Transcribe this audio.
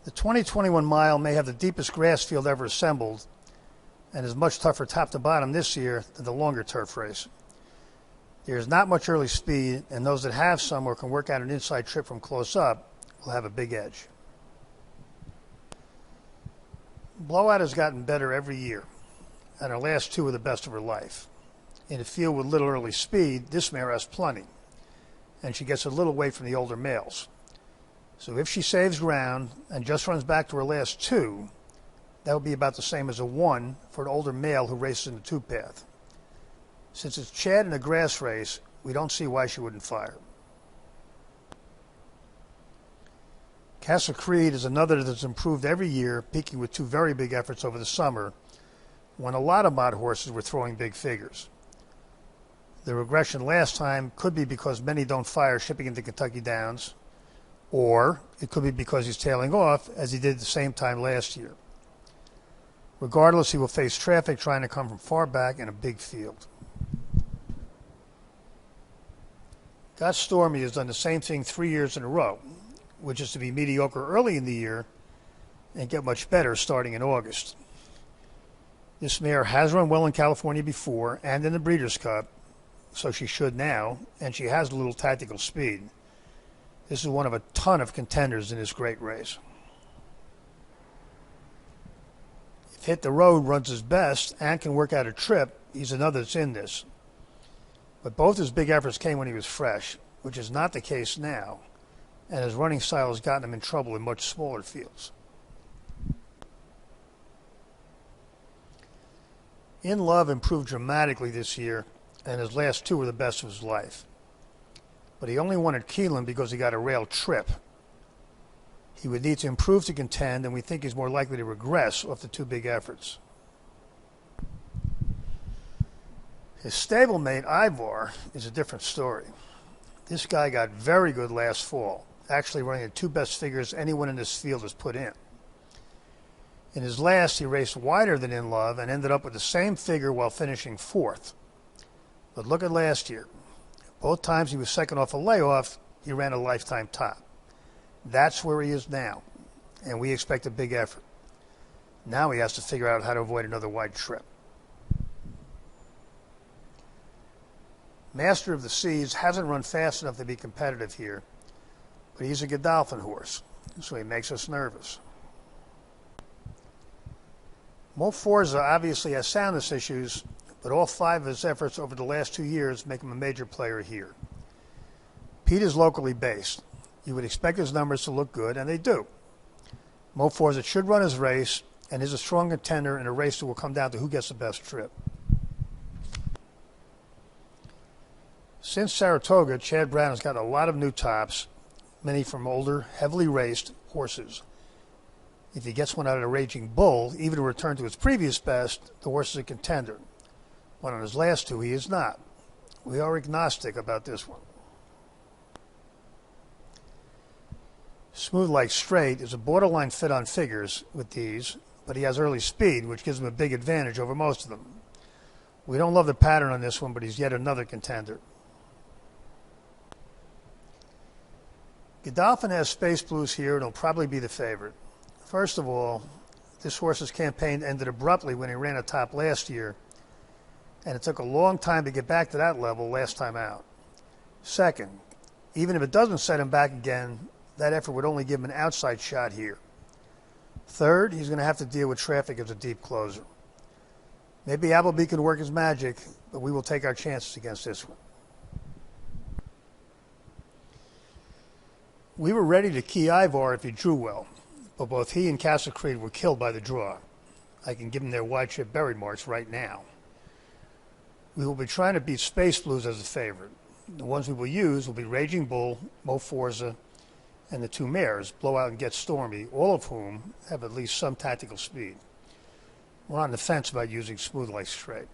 The 2021 mile may have the deepest grass field ever assembled and is much tougher top to bottom this year than the longer turf race. There is not much early speed, and those that have some or can work out an inside trip from close up will have a big edge. Blowout has gotten better every year, and her last two were the best of her life. In a field with little early speed, this mare has plenty, and she gets a little weight from the older males. So if she saves ground and just runs back to her last two, that would be about the same as a 1 for an older male who races in the two path. Since it's Chad in a grass race, we don't see why she wouldn't fire. Castle Creed is another that's improved every year, peaking with two very big efforts over the summer, when a lot of mod horses were throwing big figures. The regression last time could be because many don't fire shipping into Kentucky Downs, or it could be because he's tailing off as he did at the same time last year. Regardless, he will face traffic trying to come from far back in a big field. Got Stormy has done the same thing 3 years in a row, which is to be mediocre early in the year and get much better starting in August. This mare has run well in California before and in the Breeders' Cup, so she should now, and she has a little tactical speed. This is one of a ton of contenders in this great race. If Hit the Road runs his best and can work out a trip, he's another that's in this. But both his big efforts came when he was fresh, which is not the case now, and his running style has gotten him in trouble in much smaller fields. In Love improved dramatically this year, and his last two were the best of his life. But he only won at Keeneland because he got a rail trip. He would need to improve to contend, and we think he's more likely to regress off the two big efforts. His stablemate, Ivar, is a different story. This guy got very good last fall, actually running the two best figures anyone in this field has put in. In his last, he raced wider than In Love and ended up with the same figure while finishing fourth. But look at last year. Both times he was second off a layoff, he ran a lifetime top. That's where he is now, and we expect a big effort. Now he has to figure out how to avoid another wide trip. Master of the Seas hasn't run fast enough to be competitive here, but he's a Godolphin horse, so he makes us nervous. Mo Forza obviously has soundness issues, but all 5 of his efforts over the last 2 years make him a major player here. Pete is locally based. You would expect his numbers to look good, and they do. Mo Forza should run his race, and is a strong contender in a race that will come down to who gets the best trip. Since Saratoga, Chad Brown has gotten a lot of new tops, many from older, heavily raced horses. If he gets one out of a Raging Bull, even to return to his previous best, the horse is a contender. But on his last two, he is not. We are agnostic about this one. Smooth Like Straight is a borderline fit on figures with these, but he has early speed, which gives him a big advantage over most of them. We don't love the pattern on this one, but he's yet another contender. Godolphin has Space Blues here, and he'll probably be the favorite. First of all, this horse's campaign ended abruptly when he ran a top last year, and it took a long time to get back to that level last time out. Second, even if it doesn't set him back again, that effort would only give him an outside shot here. Third, he's going to have to deal with traffic as a deep closer. Maybe Appleby can work his magic, but we will take our chances against this one. We were ready to key Ivar if he drew well, but both he and Castle Creed were killed by the draw. I can give them their wide trip berry marks right now. We will be trying to beat Space Blues as a favorite. The ones we will use will be Raging Bull, Mo Forza, and the two mares, Blowout and Get Stormy, all of whom have at least some tactical speed. We're on the fence about using Smooth Like Straight.